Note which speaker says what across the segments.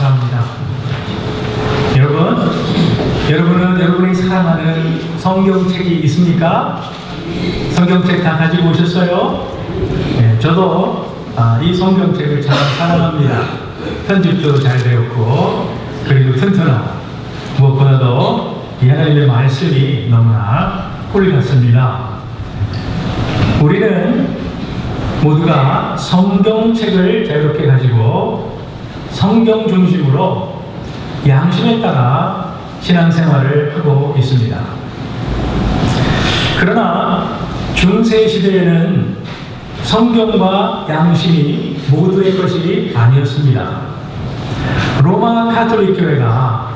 Speaker 1: 감사합니다. 여러분은 여러분이 사랑하는 성경책이 있습니까? 성경책 다 가지고 오셨어요? 네, 저도 이 성경책을 참 사랑합니다. 편집도 잘 되었고, 그리고 튼튼하고, 무엇보다도 이 하나님의 말씀이 너무나 꿀 같습니다. 우리는 모두가 성경책을 자유롭게 가지고 성경 중심으로 양심에 따라 신앙생활을 하고 있습니다. 그러나 중세 시대에는 성경과 양심이 모두의 것이 아니었습니다. 로마 가톨릭 교회가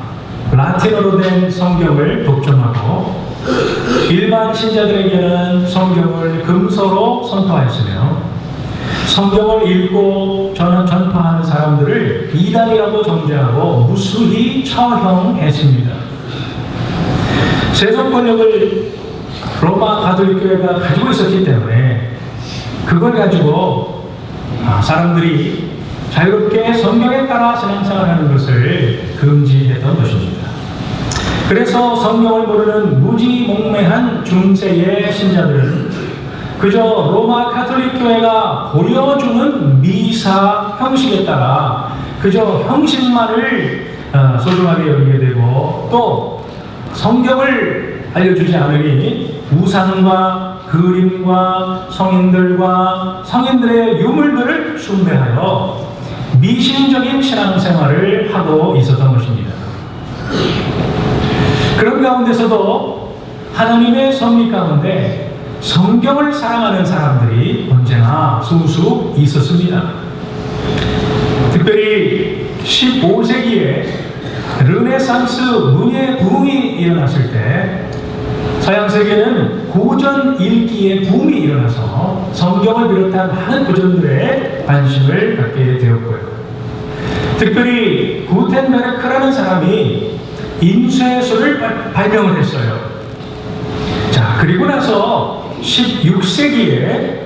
Speaker 1: 라틴어로 된 성경을 독점하고 일반 신자들에게는 성경을 금서로 선포하였으며, 성경을 읽고 전파하는 사람들을 이단이라고 정죄하고 무수히 처형했습니다. 세속 권력을 로마 가톨릭 교회가 가지고 있었기 때문에 그걸 가지고 사람들이 자유롭게 성경에 따라 신앙생활하는 것을 금지했던 것입니다. 그래서 성경을 모르는 무지몽매한 중세의 신자들은 그저 로마 가톨릭 교회가 보여주는 미사 형식에 따라 그저 형식만을 소중하게 여기게 되고, 또 성경을 알려주지 않으니 우상과 그림과 성인들의 유물들을 숭배하여 미신적인 신앙생활을 하고 있었던 것입니다. 그런 가운데서도 하나님의 섭리 가운데 성경을 사랑하는 사람들이 언제나 수수 있었습니다. 특별히 15세기에 르네상스 문예 부흥이 일어났을 때 서양 세계는 고전 읽기의 붐이 일어나서 성경을 비롯한 많은 고전들에 관심을 갖게 되었고요. 특별히 구텐베르크라는 사람이 인쇄술을 발명을 했어요. 자, 그리고 나서 16세기에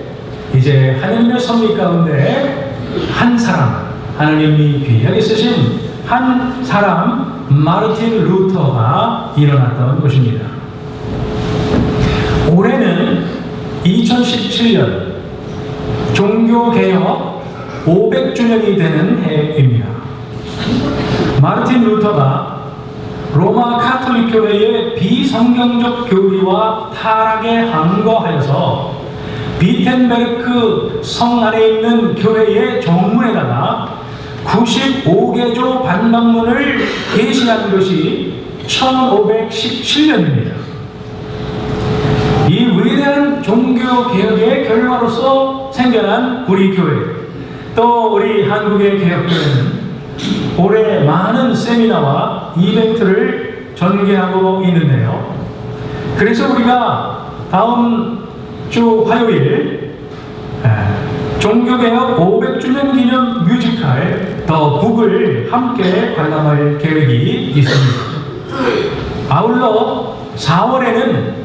Speaker 1: 이제 하나님의 섭리 가운데 한 사람, 하나님이 귀하게 쓰신 한 사람, 마르틴 루터가 일어났던 것입니다. 올해는 2017년 종교개혁 500주년이 되는 해입니다. 마르틴 루터가 로마 가톨릭 교회의 비성경적 교리와 타락에 항거하여서 비텐베르크 성 안에 있는 교회의 정문에다가 95개조 반박문을 게시한 것이 1517년입니다. 이 위대한 종교개혁의 결과로서 생겨난 우리 교회, 또 우리 한국의 개혁교회는 올해 많은 세미나와 이벤트를 전개하고 있는데요. 그래서 우리가 다음 주 화요일 종교개혁 500주년 기념 뮤지컬 더 북을 함께 관람할 계획이 있습니다. 아울러 4월에는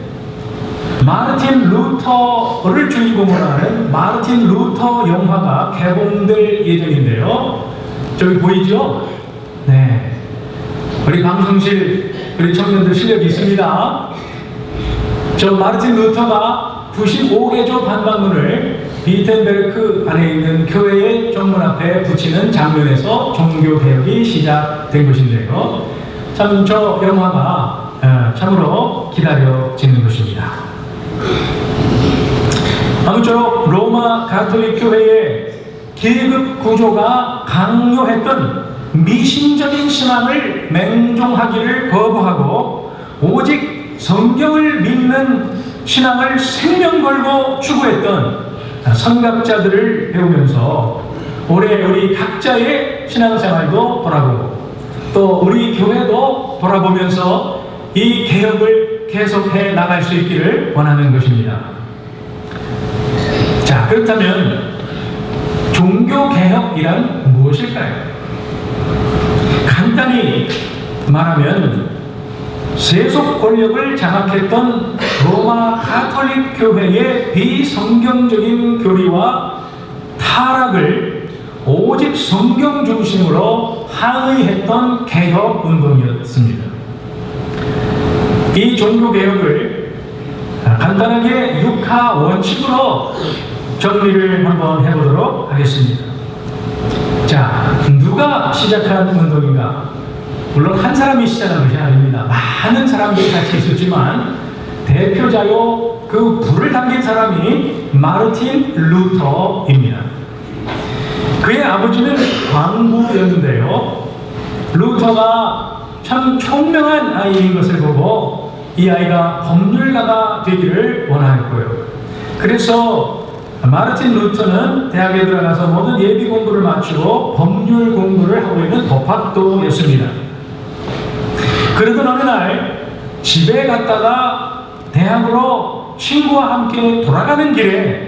Speaker 1: 마르틴 루터를 주인공으로 하는 마르틴 루터 영화가 개봉될 예정인데요. 저기 보이죠? 네. 우리 방송실, 우리 청년들 실력이 있습니다. 저 마르틴 루터가 95개조 반박문을 비텐베르크 안에 있는 교회의 정문 앞에 붙이는 장면에서 종교개혁이 시작된 것인데요. 참 저 영화가 참으로 기다려지는 것입니다. 아무쪼록 로마 가톨릭 교회의 계급 구조가 강요했던 미신적인 신앙을 맹종하기를 거부하고 오직 성경을 믿는 신앙을 생명 걸고 추구했던 선각자들을 배우면서 올해 우리 각자의 신앙생활도 돌아보고 또 우리 교회도 돌아보면서 이 개혁을 계속해 나갈 수 있기를 원하는 것입니다. 자, 그렇다면 종교개혁이란 무엇일까요? 간단히 말하면 세속 권력을 장악했던 로마 가톨릭 교회의 비성경적인 교리와 타락을 오직 성경 중심으로 항의했던 개혁 운동이었습니다. 이 종교 개혁을 간단하게 6하 원칙으로 정리를 한번 해보도록 하겠습니다. 자, 누가 시작한 운동인가? 물론 한 사람이 시작한 것이 아닙니다. 많은 사람들이 같이 있었지만 대표자요, 그 불을 당긴 사람이 마르틴 루터입니다. 그의 아버지는 광부였는데요, 루터가 참 총명한 아이인 것을 보고 이 아이가 법률가가 되기를 원하였고요. 그래서 마르틴 루터는 대학에 들어가서 모든 예비 공부를 마치고 법률 공부를 하고 있는 법학도였습니다. 그러던 어느 날 집에 갔다가 대학으로 친구와 함께 돌아가는 길에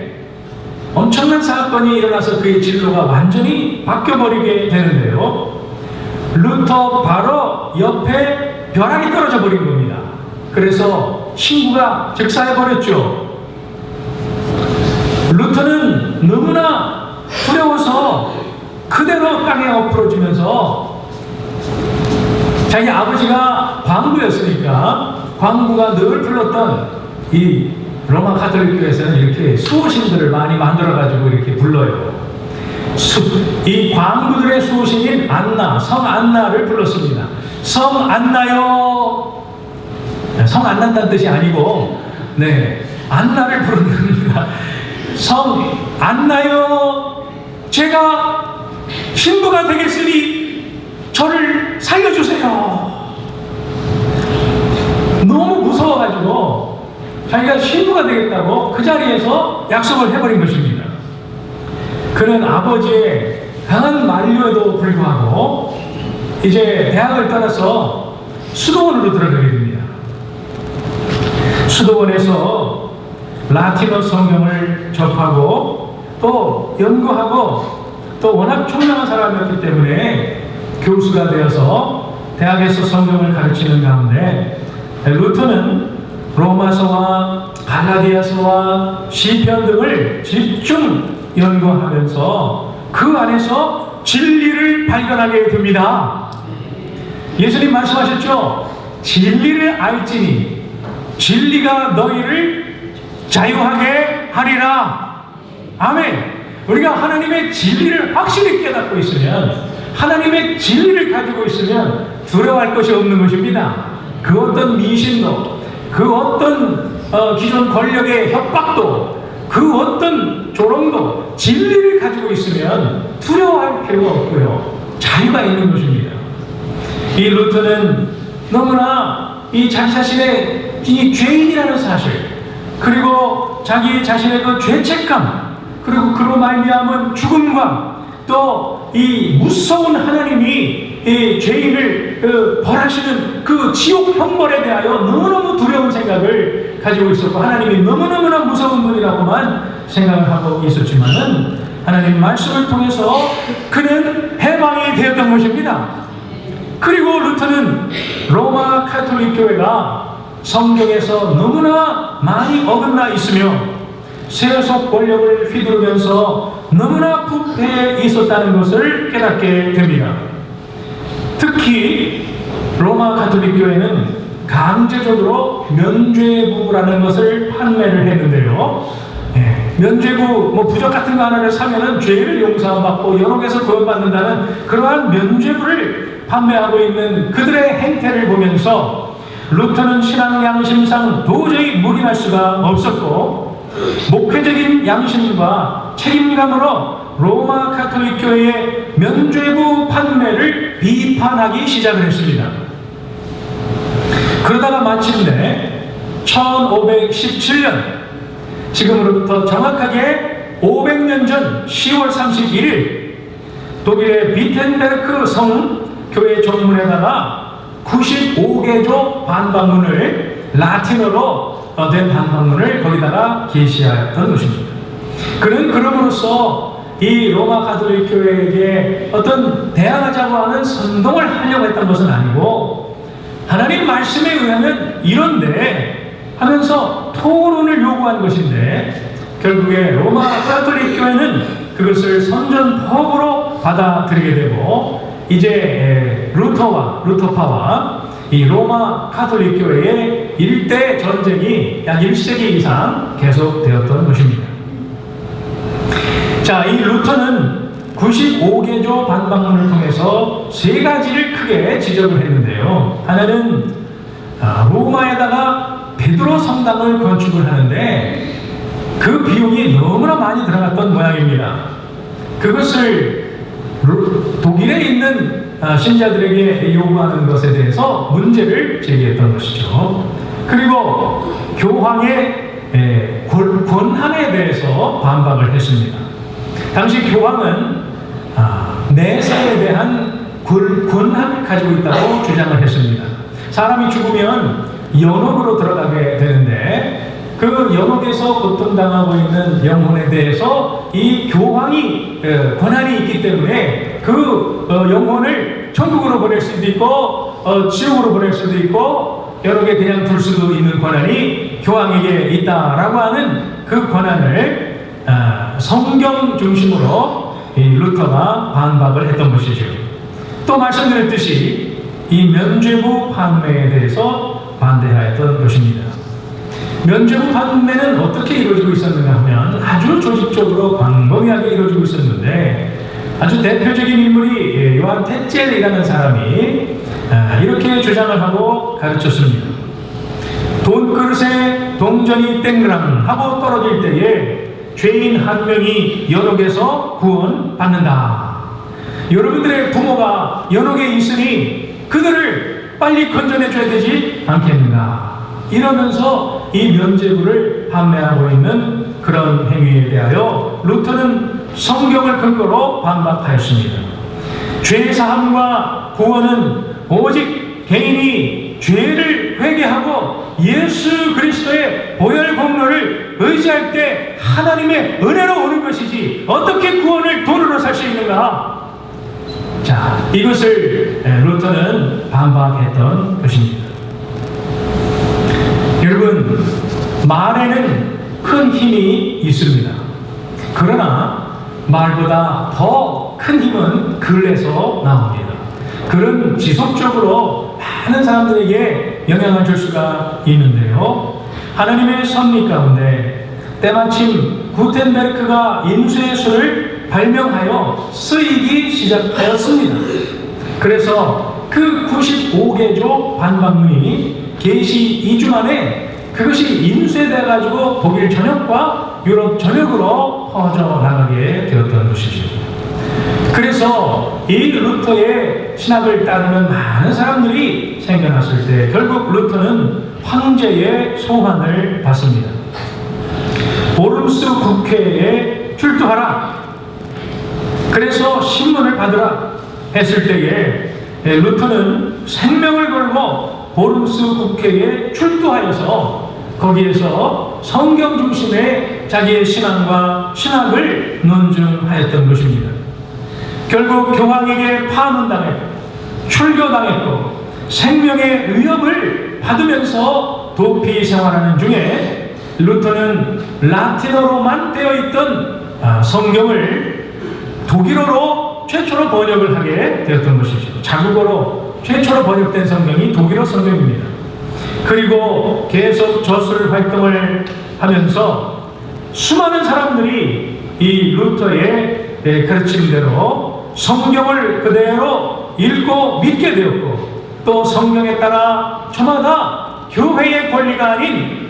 Speaker 1: 엄청난 사건이 일어나서 그의 진로가 완전히 바뀌어버리게 되는데요, 루터 바로 옆에 벼락이 떨어져 버린 겁니다. 그래서 친구가 즉사해버렸죠. 루터는 너무나 두려워서 그대로 땅에 엎어지면서, 자기 아버지가 광부였으니까 광부가 늘 불렀던 이 로마 가톨릭 교회에서는 이렇게 수호신들을 많이 만들어가지고 이렇게 불러요. 이 광부들의 수호신인 안나, 성 안나를 불렀습니다. 성 안나요. 성 안 난다는 뜻이 아니고, 네, 안나를 부릅니다. 성 안나요, 제가 신부가 되겠으니 저를 살려주세요. 너무 무서워가지고 자기가 신부가 되겠다고 그 자리에서 약속을 해버린 것입니다. 그는 아버지의 강한 만류에도 불구하고 이제 대학을 떠나서 수도원으로 들어가게 됩니다. 수도원에서 라틴어 성경을 접하고 또 연구하고 또 워낙 총명한 사람이었기 때문에 교수가 되어서 대학에서 성경을 가르치는 가운데 루터는 로마서와 갈라디아서와 시편 등을 집중 연구하면서 그 안에서 진리를 발견하게 됩니다. 예수님 말씀하셨죠? 진리를 알지니 진리가 너희를 자유하게 하리라. 아멘. 우리가 하나님의 진리를 확실히 깨닫고 있으면, 하나님의 진리를 가지고 있으면 두려워할 것이 없는 것입니다. 그 어떤 미신도, 그 어떤 기존 권력의 협박도, 그 어떤 조롱도 진리를 가지고 있으면 두려워할 필요가 없고요, 자유가 있는 것입니다. 이 루터는 너무나 이 자기 자신의 이 죄인이라는 사실, 그리고 자기 자신의 그 죄책감, 그리고 그로 말미암은 죽음과 또 이 무서운 하나님이 이 죄인을 벌하시는 그 지옥 형벌에 대하여 너무너무 두려운 생각을 가지고 있었고, 하나님이 너무너무나 무서운 분이라고만 생각을 하고 있었지만은 하나님 말씀을 통해서 그는 해방이 되었던 것입니다. 그리고 루터는 로마 가톨릭 교회가 성경에서 너무나 많이 어긋나 있으며 세속 권력을 휘두르면서 너무나 부패해 있었다는 것을 깨닫게 됩니다. 특히 로마 가톨릭 교회는 강제적으로 면죄부라는 것을 판매를 했는데요, 면죄부, 부적 같은 거 하나를 사면은 죄를 용서받고 연옥에서 구원받는다는 그러한 면죄부를 판매하고 있는 그들의 행태를 보면서 루터는 신앙 양심상 도저히 묵인할 수가 없었고, 목회적인 양심과 책임감으로 로마 가톨릭 교회의 면죄부 판매를 비판하기 시작을 했습니다. 그러다가 마침내 1517년, 지금으로부터 정확하게 500년 전 10월 31일 독일의 비텐베르크 성 교회 정문에다가 95개조 반박문을, 라틴어로 된 반박문을 거기다가 게시하였던 것입니다. 그는 그럼으로써 이 로마 가톨릭 교회에게 어떤 대항하자고 하는 선동을 하려고 했던 것은 아니고, 하나님 말씀에 의하면 이런데 하면서 토론을 요구한 것인데, 결국에 로마 가톨릭 교회는 그것을 선전포고로 받아들이게 되고 이제 루터파와 이 로마 가톨릭 교회의 일대 전쟁이 약 1세기 이상 계속되었던 것입니다. 자, 이 루터는 95개조 반박문을 통해서 세 가지를 크게 지적을 했는데요. 하나는 로마에다가 베드로 성당을 건축을 하는데 그 비용이 너무나 많이 들어갔던 모양입니다. 그것을 독일에 있는 신자들에게 요구하는 것에 대해서 문제를 제기했던 것이죠. 그리고 교황의 권한에 대해서 반박을 했습니다. 당시 교황은 내세에 대한 권한을 가지고 있다고 주장을 했습니다. 사람이 죽으면 연옥으로 들어가게 되는데 그 연옥에서 고통당하고 있는 영혼에 대해서 이 교황이 권한이 있기 때문에 그 영혼을 천국으로 보낼 수도 있고 지옥으로 보낼 수도 있고 여러 개 그냥 둘 수도 있는 권한이 교황에게 있다라고 하는 그 권한을 성경 중심으로 이 루터가 반박을 했던 것이죠. 또 말씀드렸듯이 이 면죄부 판매에 대해서 반대하였던 것입니다. 면죄부 판매는 어떻게 이루어지고 있었는가 하면 아주 조직적으로 광범위하게 이루어지고 있었는데 아주 대표적인 인물이 요한 테첼이라는 사람이 이렇게 주장을 하고 가르쳤습니다. 돈그릇에 동전이 땡그랑 하고 떨어질 때에 죄인 한 명이 연옥에서 구원받는다. 여러분들의 부모가 연옥에 있으니 그들을 빨리 건져내줘야 되지 않겠는가. 이러면서 이 면죄부를 판매하고 있는 그런 행위에 대하여 루터는 성경을 근거로 반박하였습니다. 죄사함과 구원은 오직 개인이 죄를 회개하고 예수 그리스도의 보혈 공로를 의지할 때 하나님의 은혜로 오는 것이지 어떻게 구원을 돈으로 살 수 있는가? 자, 이것을 루터는 반박했던 것입니다. 여러분, 말에는 큰 힘이 있습니다. 그러나 말보다 더 큰 힘은 글에서 나옵니다. 글은 지속적으로 많은 사람들에게 영향을 줄 수가 있는데요. 하나님의 섭리 가운데 때마침 구텐베르크가 인수의 수를 발명하여 쓰이기 시작하였습니다. 그래서 그 95개조 반박문이 계시 2주 만에 그것이 인쇄되어 가지고 독일 전역과 유럽 전역으로 퍼져나가게 되었던 것이죠. 그래서 이 루터의 신학을 따르는 많은 사람들이 생겨났을 때 결국 루터는 황제의 소환을 받습니다. 보름스 국회에 출두하라. 그래서 신문을 받으라 했을 때에 루터는 생명을 걸고 보름스 국회에 출두하여서 거기에서 성경 중심의 자기의 신앙과 신학을 논증하였던 것입니다. 결국 교황에게 파문당했고 출교당했고 생명의 위협을 받으면서 도피 생활하는 중에 루터는 라틴어로만 되어 있던 성경을 독일어로 최초로 번역을 하게 되었던 것이죠. 자국어로 최초로 번역된 성경이 독일어 성경입니다. 그리고 계속 저술 활동을 하면서 수많은 사람들이 이 루터의 가르침대로 성경을 그대로 읽고 믿게 되었고 또 성경에 따라 저마다 교회의 권리가 아닌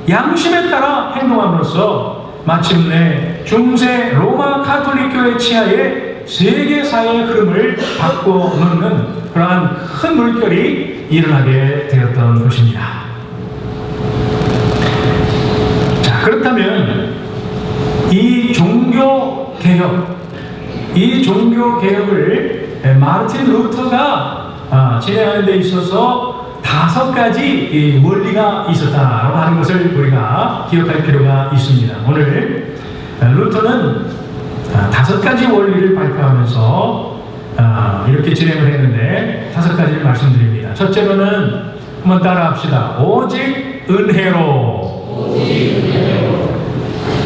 Speaker 1: 양심에 따라 행동함으로써 마침내 중세 로마 가톨릭 교회 치하의 세계사의 흐름을 바꿔놓는 그러한 큰 물결이 일어나게 되었던 것입니다. 자, 그렇다면 이 종교개혁을 마르틴 루터가 진행하는 데 있어서 5가지 원리가 있었다라고 하는 것을 우리가 기억할 필요가 있습니다. 오늘 루터는 5가지 원리를 발표하면서 이렇게 진행을 했는데 5가지를 말씀드립니다. 첫째로는 한번 따라합시다. 오직 은혜로.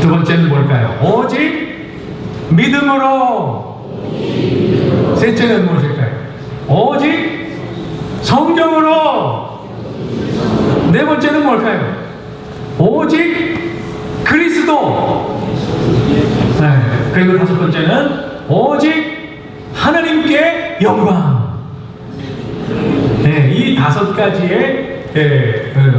Speaker 1: 두 번째는 뭘까요? 오직 믿음으로. 셋째는 무엇일까요? 오직 성경으로. 네 번째는 뭘까요? 오직 그리스도. 네. 그리고 다섯 번째는 오직 하나님께 영광. 네, 이 다섯 가지의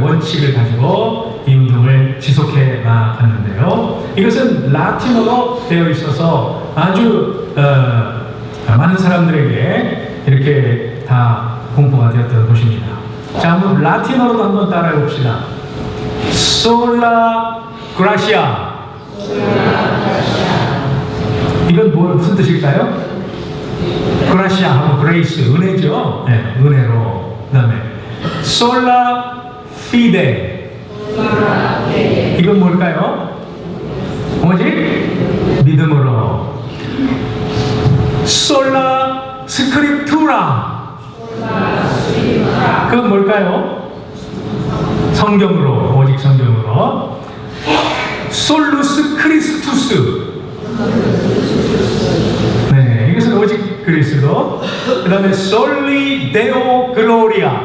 Speaker 1: 원칙을 가지고 이 운동을 지속해 나갔는데요. 이것은 라틴어로 되어 있어서 아주 많은 사람들에게 이렇게 다 공포가 되었던 것입니다. 자, 한번 라틴어로도 한번 따라해 봅시다. 솔라 그라시아. 이건 무슨 뜻일까요? 그라시아 하고 그레이스, 은혜죠. 네, 은혜로. 그 다음에 솔라 피데. 이건 뭘까요? 오직 믿음으로. 솔라 스크립투라. 그건 뭘까요? 성경으로, 오직 성경으로. 솔루스 크리스투스. 네, 이것은 오직 그리스도. 그 다음에 솔리 데오 글로리아.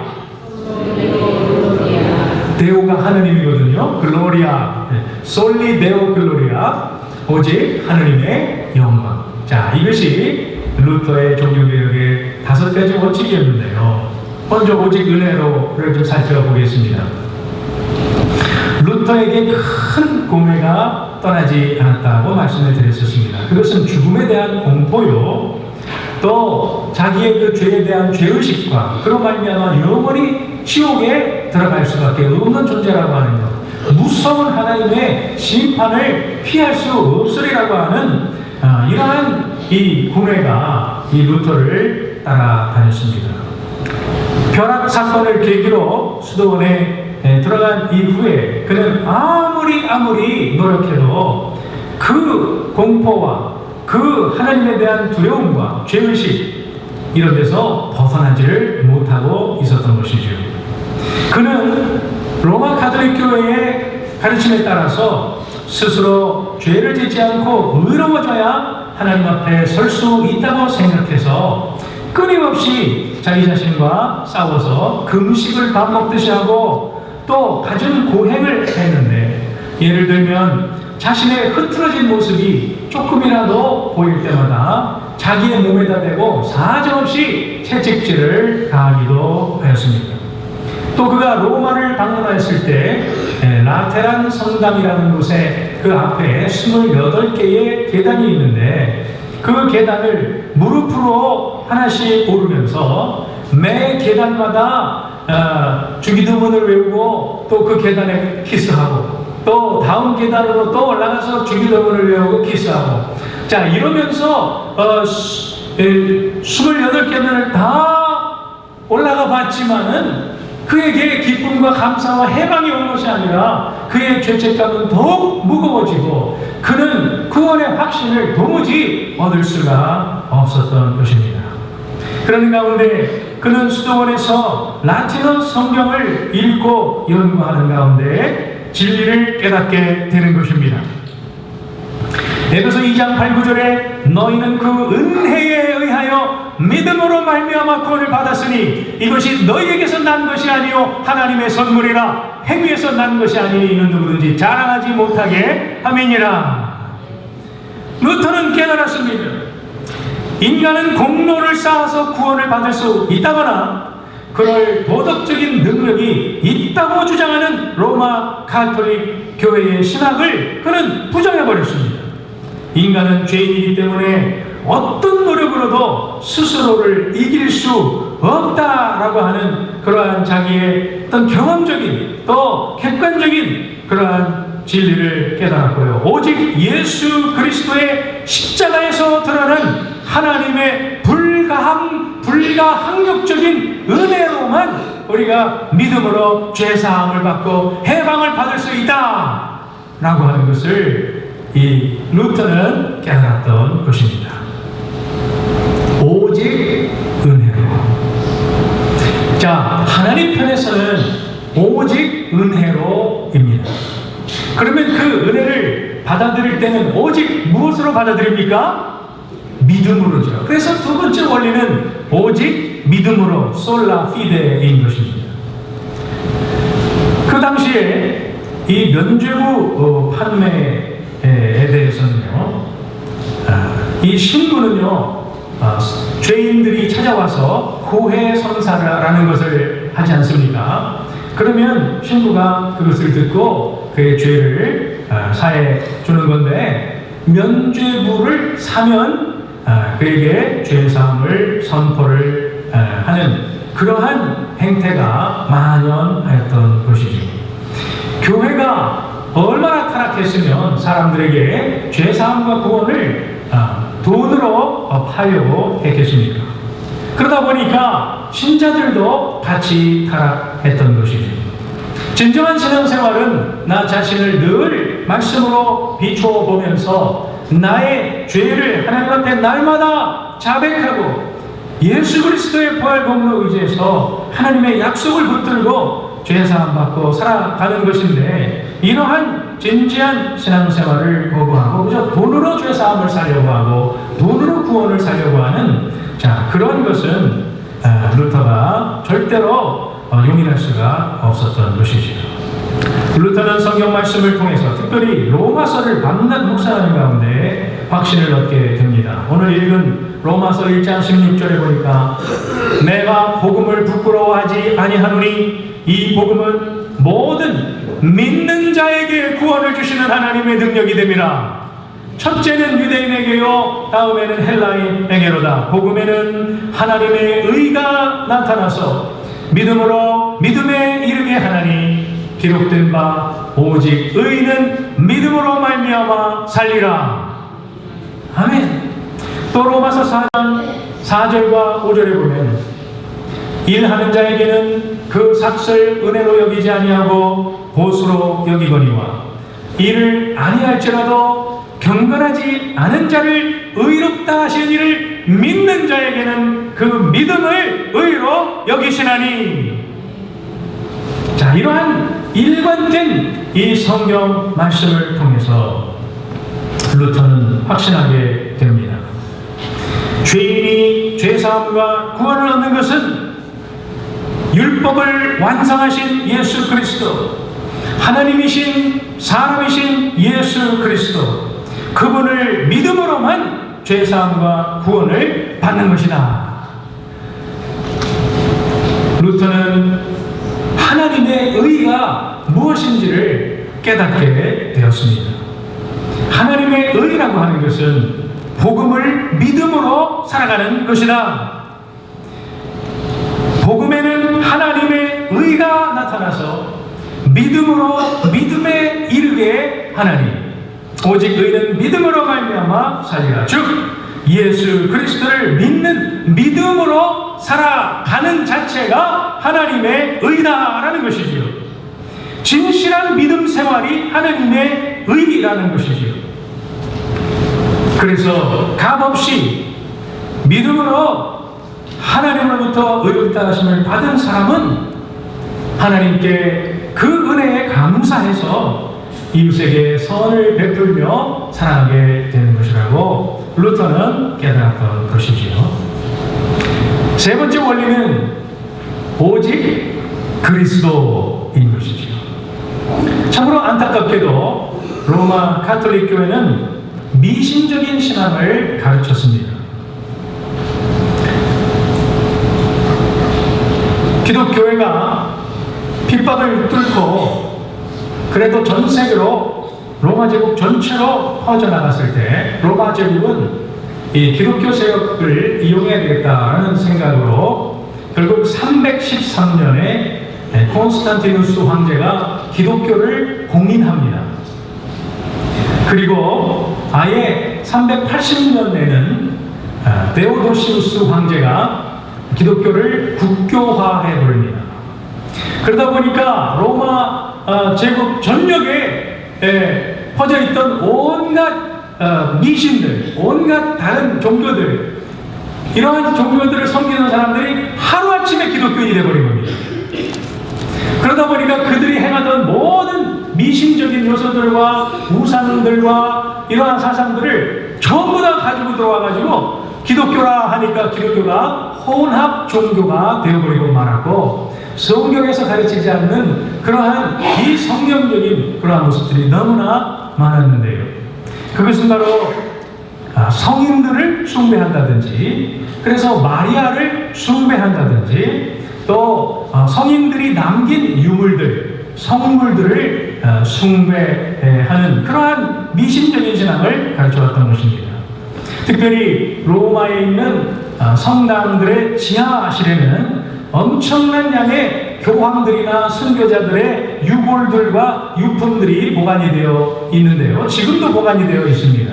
Speaker 1: 데오가 하느님이거든요. 글로리아. 솔리 데오 글로리아. 오직 하느님의 영광. 자, 이것이 루터의 종교개혁의 다섯 가지 원칙이었는데요. 먼저 오직 은혜로를 좀 살펴보겠습니다. 루터에게 큰 고뇌가 떠나지 않았다고 말씀을 드렸었습니다. 그것은 죽음에 대한 공포요, 또 자기의 그 죄에 대한 죄의식과 그런 말미암아 영원히 지옥에 들어갈 수밖에 없는 존재라고 하는 것, 무서운 하나님의 심판을 피할 수 없으리라고 하는 이러한 이 고뇌가 이 루터를 따라다녔습니다. 벼락 사건을 계기로 수도원에 들어간 이후에 그는 아무리 노력해도 그 공포와 그 하나님에 대한 두려움과 죄의식 이런 데서 벗어나지를 못하고 있었던 것이죠. 그는 로마 가톨릭 교회의 가르침에 따라서 스스로 죄를 짓지 않고 의로워져야 하나님 앞에 설 수 있다고 생각해서 끊임없이 자기 자신과 싸워서 금식을 밥 먹듯이 하고 또 갖은 고행을 했는데, 예를 들면 자신의 흐트러진 모습이 조금이라도 보일 때마다 자기의 몸에다 대고 사정없이 채찍질을 가하기도 하였습니다. 또 그가 로마를 방문했을 때 라테란 성당이라는 곳에 그 앞에 28개의 계단이 있는데, 그 계단을 무릎으로 하나씩 오르면서 매 계단마다 주기도문을 외우고 또 그 계단에 키스하고 또 다음 계단으로 또 올라가서 주기도문을 외우고 키스하고, 자 이러면서 28계단을 다 올라가 봤지만은 그에게 기쁨과 감사와 해방이 온 것이 아니라 그의 죄책감은 더욱 무거워지고 그는 구원의 확신을 도무지 얻을 수가 없었던 것입니다. 그런 가운데 그는 수도원에서 라틴어 성경을 읽고 연구하는 가운데 진리를 깨닫게 되는 것입니다. 에베소 2장 8, 9절에 너희는 그 은혜에 의하여 믿음으로 말미암아 구원을 받았으니 이것이 너희에게서 난 것이 아니요 하나님의 선물이라. 행위에서 난 것이 아니니 이는 누구든지 자랑하지 못하게 함이니라. 루터는 깨달았습니다. 인간은 공로를 쌓아서 구원을 받을 수 있다거나 그럴 도덕적인 능력이 있다고 주장하는 로마 가톨릭 교회의 신학을 그는 부정해버렸습니다. 인간은 죄인이기 때문에 어떤 노력으로도 스스로를 이길 수 없다라고 하는 그러한 자기의 어떤 경험적인 또 객관적인 그러한 진리를 깨달았고요. 오직 예수 그리스도의 십자가에서 드러난 하나님의 불가항력적인 은혜로만 우리가 믿음으로 죄사함을 받고 해방을 받을 수 있다 라고 하는 것을 이 루터는 깨달았던 것입니다. 오직 은혜로. 자, 하나님 편에서는 오직 은혜로입니다. 그러면 그 은혜를 받아들일 때는 오직 무엇으로 받아들입니까? 믿음으로죠. 그래서 두 번째 원리는 오직 믿음으로, 솔라 피데인 것입니다. 그 당시에 이 면죄부 판매에 대해서는요, 이 신부는요, 죄인들이 찾아와서 고해 성사라는 것을 하지 않습니까? 그러면 신부가 그것을 듣고 그의 죄를 사해 주는 건데, 면죄부를 사면 그에게 죄사함을 선포를 하는 그러한 행태가 만연하였던 것이죠. 교회가 얼마나 타락했으면 사람들에게 죄사함과 구원을 돈으로 파려고 했겠습니까? 그러다 보니까 신자들도 같이 타락했던 것이죠. 진정한 신앙생활은 나 자신을 늘 말씀으로 비추어 보면서 나의 죄를 하나님 앞에 날마다 자백하고 예수 그리스도의 부활 공로 의지해서 하나님의 약속을 붙들고 죄사함 받고 살아가는 것인데, 이러한 진지한 신앙생활을 거부하고 그저 돈으로 죄사함을 살려고 하고 돈으로 구원을 살려고 하는 그런 것은 루터가 절대로 용인할 수가 없었던 것이지요. 루터는 성경 말씀을 통해서 특별히 로마서를 밤낮 묵상하는 가운데 확신을 얻게 됩니다. 오늘 읽은 로마서 1장 16절에 보니까 내가 복음을 부끄러워하지 아니하노니 이 복음은 모든 믿는 자에게 구원을 주시는 하나님의 능력이 됨이라. 첫째는 유대인에게요, 다음에는 헬라인에게로다. 복음에는 하나님의 의가 나타나서 믿음으로 믿음에 이르게 하나니 기록된 바 오직 의인은 믿음으로 말미암아 살리라. 아멘. 또 로마서 4장 4절과 5절에 보면 일하는 자에게는 그 삭슬 은혜로 여기지 아니하고 보수로 여기거니와 이를 아니할지라도 경건하지 않은 자를 의롭다 하신 이를 믿는 자에게는 그 믿음을 의로 여기시나니. 자, 이러한 일관된 이 성경 말씀을 통해서 루터는 확신하게 됩니다. 죄인이 죄사함과 구원을 얻는 것은 율법을 완성하신 예수 그리스도, 하나님이신 사람이신 예수 그리스도, 그분을 믿음으로만 죄사함과 구원을 받는 것이다. 루터는 하나님의 의가 무엇인지를 깨닫게 되었습니다. 하나님의 의라고 하는 것은 복음을 믿음으로 살아가는 것이다. 복음에는 하나님의 의가 나타나서 믿음으로 믿음에 이르게 하나니 오직 의는 믿음으로 말미암아 살리라. 즉 예수 그리스도를 믿는 믿음으로 살아가는 자체가 하나님의 의다라는 것이지요. 진실한 믿음 생활이 하나님의 의라는 것이지요. 그래서 값없이 믿음으로 하나님으로부터 의롭다 하심을 받은 사람은 하나님께 그 은혜에 감사해서 이웃에게 선을 베풀며 살아가게 되는 것이라고 루터는 깨달았던 것이지요. 세 번째 원리는 오직 그리스도인 것이지요. 참으로 안타깝게도 로마 가톨릭 교회는 미신적인 신앙을 가르쳤습니다. 기독교회가 핍박을 뚫고 그래도 전 세계로 로마 제국 전체로 퍼져나갔을 때 로마 제국은 이 기독교 세력을 이용해야 되겠다라는 생각으로 결국 313년에 콘스탄티누스 황제가 기독교를 공인합니다. 그리고 아예 380년에는 데오도시우스 황제가 기독교를 국교화해 버립니다. 그러다 보니까 로마 제국 전역에 퍼져 있던 온갖 미신들, 온갖 다른 종교들, 이러한 종교들을 섬기는 사람들이 하루아침에 기독교인이 되어버린 겁니다. 그러다 보니까 그들이 행하던 모든 미신적인 요소들과 우상들과 이러한 사상들을 전부 다 가지고 들어와가지고 기독교라 하니까 기독교가 혼합 종교가 되어버리고 말았고, 성경에서 가르치지 않는 그러한 비성경적인 그러한 모습들이 너무나 많았는데요. 그것은 바로 성인들을 숭배한다든지, 그래서 마리아를 숭배한다든지, 또 성인들이 남긴 유물들, 성물들을 숭배하는 그러한 미신적인 신앙을 가르쳐왔던 것입니다. 특별히 로마에 있는 성당들의 지하실에는 엄청난 양의 교황들이나 순교자들의 유골들과 유품들이 보관이 되어 있는데요. 지금도 보관이 되어 있습니다.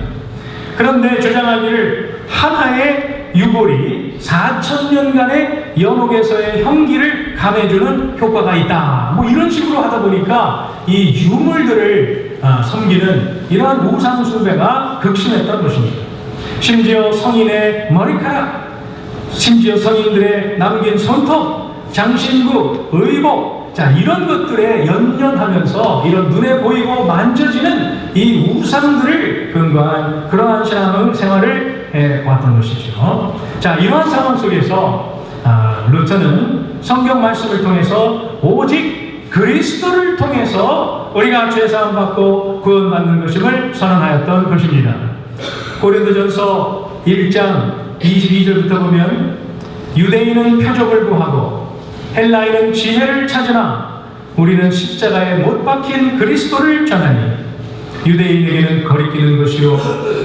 Speaker 1: 그런데 주장하기를 하나의 유골이 4,000년간의 연옥에서의 형기를 감해주는 효과가 있다, 뭐 이런 식으로 하다 보니까 이 유물들을 섬기는 이러한 우상 숭배가 극심했던 것입니다. 심지어 성인의 머리카락, 심지어 성인들의 남긴 손톱, 장신구, 의복, 자, 이런 것들에 연연하면서 이런 눈에 보이고 만져지는 이 우상들을 근거한 그러한 신앙 생활을 해왔던 것이죠. 자, 이러한 상황 속에서 루터는 성경 말씀을 통해서 오직 그리스도를 통해서 우리가 죄사함 받고 구원받는 것임을 선언하였던 것입니다. 고린도전서 1장 22절부터 보면, 유대인은 표적을 구하고 헬라인은 지혜를 찾으나 우리는 십자가에 못 박힌 그리스도를 전하니 유대인에게는 거리끼는 것이요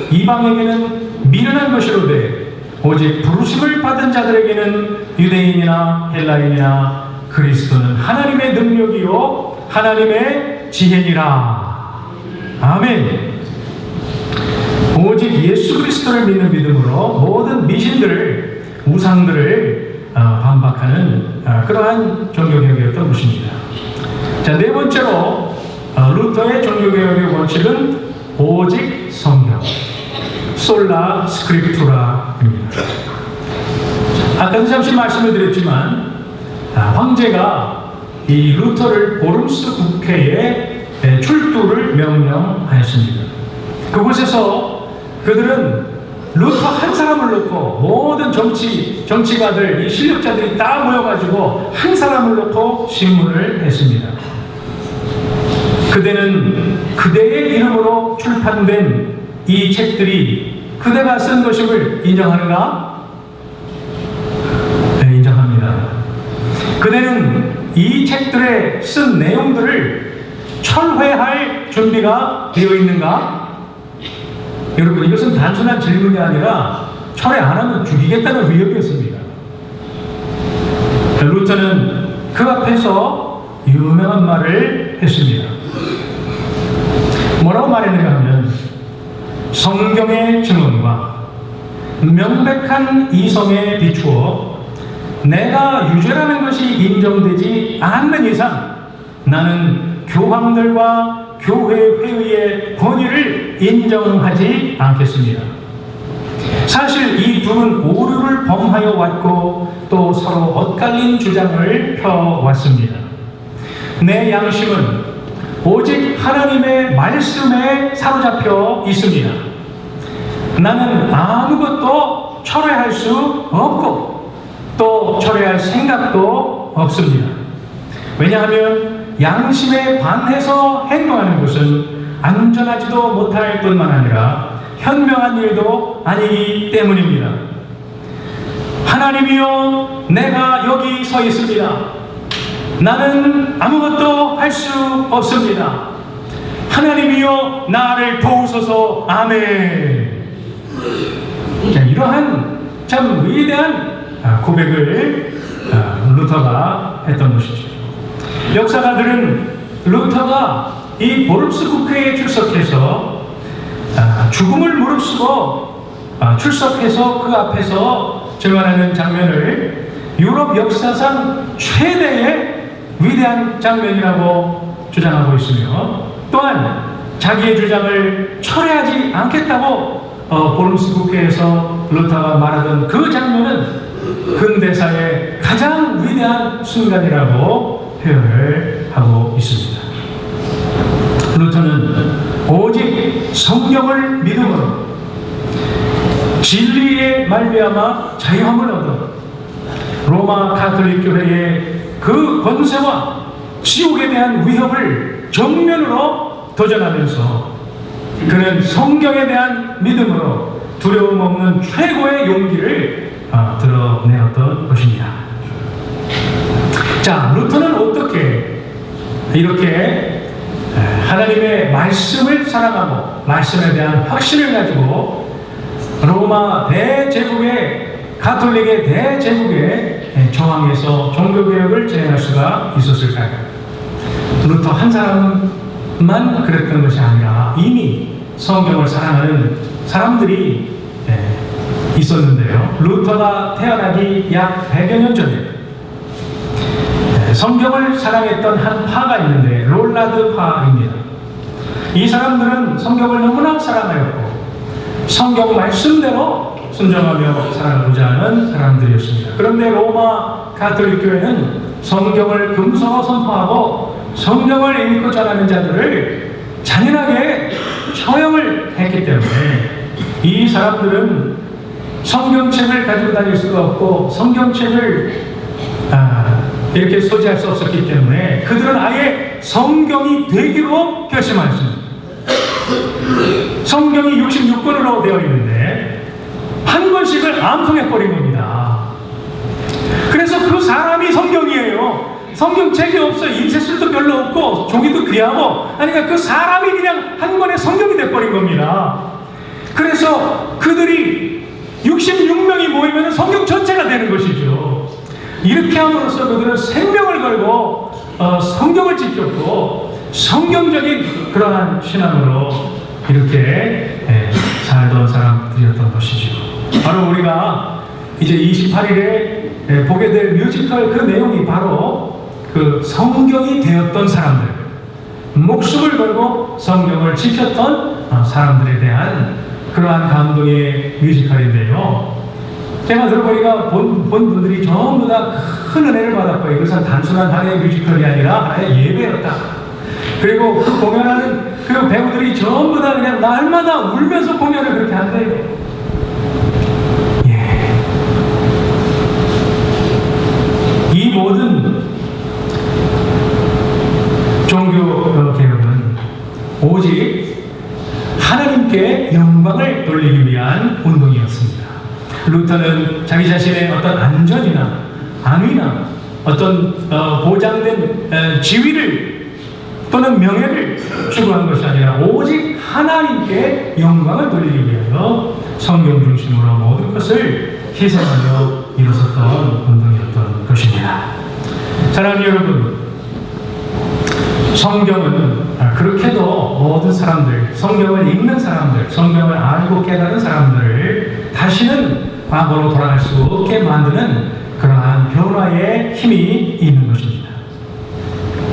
Speaker 1: 이방에게는 미련한 것이로되 오직 부르심을 받은 자들에게는 유대인이나 헬라인이나 그리스도는 하나님의 능력이요 하나님의 지혜니라. 아멘. 오직 예수 그리스도를 믿는 믿음으로 모든 미신들을, 우상들을 반박하는 그러한 종교개혁이었던 것입니다. 자, 네 번째로 루터의 종교개혁의 원칙은 오직 성경, 솔라 스크립투라입니다. 아까도 잠시 말씀을 드렸지만 황제가 이 루터를 보름스 국회에 출두를 명령하였습니다. 그곳에서 그들은 루터 한 사람을 놓고 모든 정치가들, 이 실력자들이 다 모여가지고 한 사람을 놓고 신문을 했습니다. 그대는 그대의 이름으로 출판된 이 책들이 그대가 쓴 것임을 인정하는가? 네, 인정합니다. 그대는 이 책들에 쓴 내용들을 철회할 준비가 되어 있는가? 여러분, 이것은 단순한 질문이 아니라 철회 안 하면 죽이겠다는 위협이었습니다. 루터는 그 앞에서 유명한 말을 했습니다. 뭐라고 말했는가 하면, 성경의 증언과 명백한 이성에 비추어 내가 유죄라는 것이 인정되지 않는 이상 나는 교황들과 교회 회의의 권위를 인정하지 않겠습니다. 사실 이 둘은 오류를 범하여 왔고 또 서로 엇갈린 주장을 펴왔습니다. 내 양심은 오직 하나님의 말씀에 사로잡혀 있습니다. 나는 아무것도 철회할 수 없고 또 철회할 생각도 없습니다. 왜냐하면 양심에 반해서 행동하는 것은 안전하지도 못할 뿐만 아니라 현명한 일도 아니기 때문입니다. 하나님이여, 내가 여기 서 있습니다. 나는 아무것도 할 수 없습니다. 하나님이여, 나를 도우소서. 아멘. 자, 이러한 참 위대한 고백을 루터가 했던 것이죠. 역사가들은 루터가 이 보름스 국회에 출석해서 죽음을 무릅쓰고 출석해서 그 앞에서 증언하는 장면을 유럽 역사상 최대의 위대한 장면이라고 주장하고 있으며, 또한 자기의 주장을 철회하지 않겠다고 보름스 국회에서 루터가 말하던 그 장면은 근대사의 가장 위대한 순간이라고 표현을 하고 있습니다. 루터는 오직 성경을 믿음으로 진리의 말미암아 자유함을 얻어 로마 가톨릭 교회의 그 권세와 지옥에 대한 위협을 정면으로 도전하면서 그는 성경에 대한 믿음으로 두려움 없는 최고의 용기를 드러내었던 것입니다. 자, 루터는 어떻게 이렇게 하나님의 말씀을 사랑하고 말씀에 대한 확신을 가지고 로마 대제국의 가톨릭의 대제국의 저항에서 종교개혁을 진행할 수가 있었을까요? 루터 한 사람만 그랬던 것이 아니라 이미 성경을 사랑하는 사람들이 있었는데요. 루터가 태어나기 약 100여 년 전에 성경을 사랑했던 한 파가 있는데 롤라드 파입니다. 이 사람들은 성경을 너무나 사랑하였고 성경 말씀대로 순종하며 살아가고자 하는 사람들이었습니다. 그런데 로마 가톨릭 교회는 성경을 금서로 선포하고 성경을 읽고 전하는 자들을 잔인하게 처형을 했기 때문에 이 사람들은 성경책을 가지고 다닐 수가 없고 성경책을 이렇게 소지할 수 없었기 때문에 그들은 아예 성경이 되기로 결심하였습니다. 성경이 66권으로 되어 있는데 한 권씩을 암송해버린 겁니다. 그래서 그 사람이 성경이에요. 성경책이 없어 인쇄술도 별로 없고 종이도 귀하고 그러니까 그 사람이 그냥 한 권의 성경이 돼버린 겁니다. 그래서 그들이 66명이 모이면 성경 전체가 되는 것이죠. 이렇게 함으로써 그들은 생명을 걸고 성경을 지켰고 성경적인 그러한 신앙으로 이렇게 살던 사람들이었던 것이죠. 바로 우리가 이제 28일에 보게 될 뮤지컬 그 내용이 바로 그 성경이 되었던 사람들, 목숨을 걸고 성경을 지켰던 사람들에 대한 그러한 감동의 뮤지컬인데요. 제가 들어보니까 본 분들이 전부 다 큰 은혜를 받았고 이것은 단순한 하나의 뮤지컬이 아니라 하나의 예배였다. 그리고 그 공연하는 그 배우들이 전부 다 그냥 날마다 울면서 공연을 그렇게 한대요. 이 모든 종교 개혁은 오직 하나님께 영광을 돌리기 위한 운동이었습니다. 루터는 자기 자신의 어떤 안전이나 안위나 어떤 보장된 지위를 또는 명예를 추구한 것이 아니라 오직 하나님께 영광을 돌리기 위하여 성경 중심으로 모든 것을 희생하며 일어섰던 운동이었던 것입니다. 사랑하는 여러분, 성경은 그렇게도 모든 사람들, 성경을 읽는 사람들, 성경을 알고 깨달은 사람들을 다시는 과거로 돌아갈 수 없게 만드는 그러한 변화의 힘이 있는 것입니다.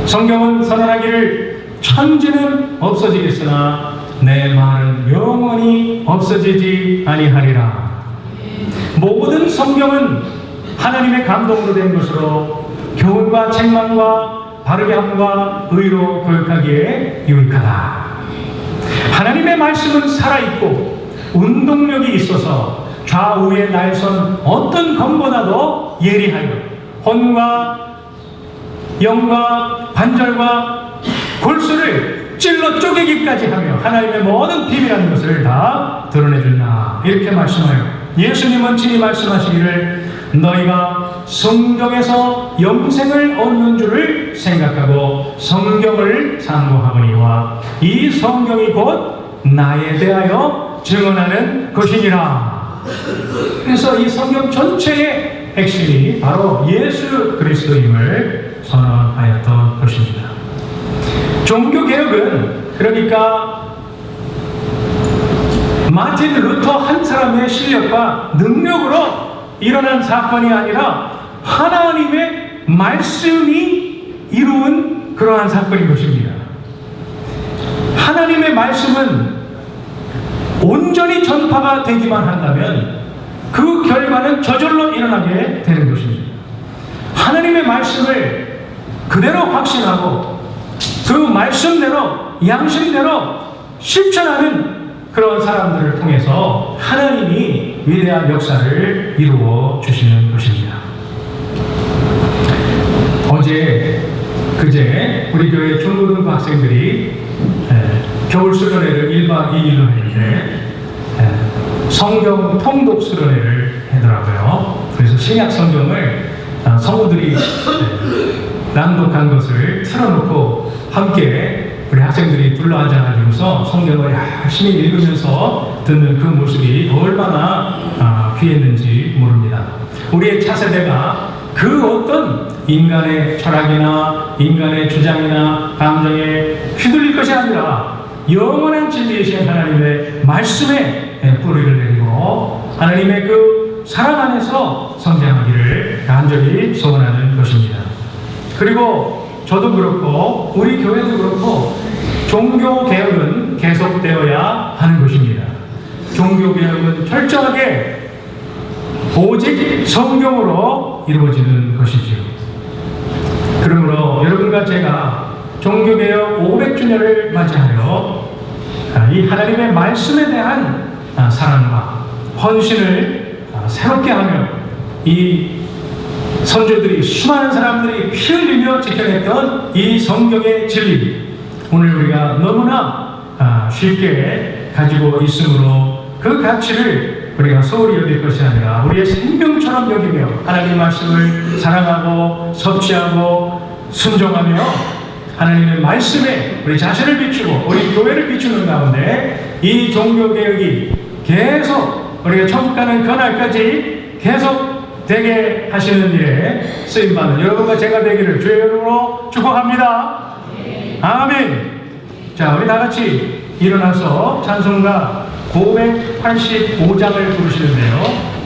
Speaker 1: 성경은 선언하기를 천지는 없어지겠으나 내 말은 영원히 없어지지 아니하리라. 모든 성경은 하나님의 감동으로 된 것으로 교훈과 책망과 바르게 함과 의로 교육하기에 유익하다. 하나님의 말씀은 살아있고 운동력이 있어서 좌우에 날선 어떤 검보다도 예리하여 혼과 영과 관절과 골수를 찔러 쪼개기까지 하며 하나님의 모든 비밀한 것을 다 드러내준다. 이렇게 말씀하여 예수님은 친히 말씀하시기를 너희가 성경에서 영생을 얻는 줄을 생각하고 성경을 상고하거니와 이 성경이 곧 나에 대하여 증언하는 것이니라. 그래서 이 성경 전체의 핵심이 바로 예수 그리스도임을 선언하였던 것입니다. 종교개혁은 그러니까 마틴 루터 한 사람의 실력과 능력으로 일어난 사건이 아니라 하나님의 말씀이 이루은 그러한 사건인 것입니다. 하나님의 말씀은 온전히 전파가 되기만 한다면 그 결과는 저절로 일어나게 되는 것입니다. 하나님의 말씀을 그대로 확신하고 그 말씀대로 양심대로 실천하는 그런 사람들을 통해서 하나님이 위대한 역사를 이루어 주시는 것입니다. 그제 우리 교회 중고등부 학생들이 겨울 수련회를 1박 2일로 했는데 성경 통독 수련회를 하더라고요. 그래서 신약 성경을 성우들이 낭독한 것을 틀어놓고 함께 우리 학생들이 둘러앉아가지고서 성경을 열심히 읽으면서 듣는 그 모습이 얼마나 귀했는지 모릅니다. 우리의 차세대가 그 어떤 인간의 철학이나 인간의 주장이나 감정에 휘둘릴 것이 아니라 영원한 진리이신 하나님의 말씀에 뿌리를 내리고 하나님의 그 사랑 안에서 성장하기를 간절히 소원하는 것입니다. 그리고 저도 그렇고 우리 교회도 그렇고 종교개혁은 계속되어야 하는 것입니다. 종교개혁은 철저하게 오직 성경으로 이루어지는 것이지요. 그러므로 여러분과 제가 종교개혁 500주년을 맞이하여 이 하나님의 말씀에 대한 사랑과 헌신을 새롭게 하며 이 선조들이 수많은 사람들이 피 흘리며 지켜냈던 이 성경의 진리, 오늘 우리가 너무나 쉽게 가지고 있으므로 그 가치를 우리가 소홀히 여길 것이 아니라 우리의 생명처럼 여기며 하나님의 말씀을 사랑하고 섭취하고 순종하며 하나님의 말씀에 우리 자신을 비추고 우리 교회를 비추는 가운데 이 종교개혁이 계속 우리가 천국 가는 그날까지 계속 되게 하시는 일에 쓰임받는 여러분과 제가 되기를 주의 이름으로 축복합니다. 아멘. 자, 우리 다 같이 일어나서 찬송가 585장을 부르시는데요.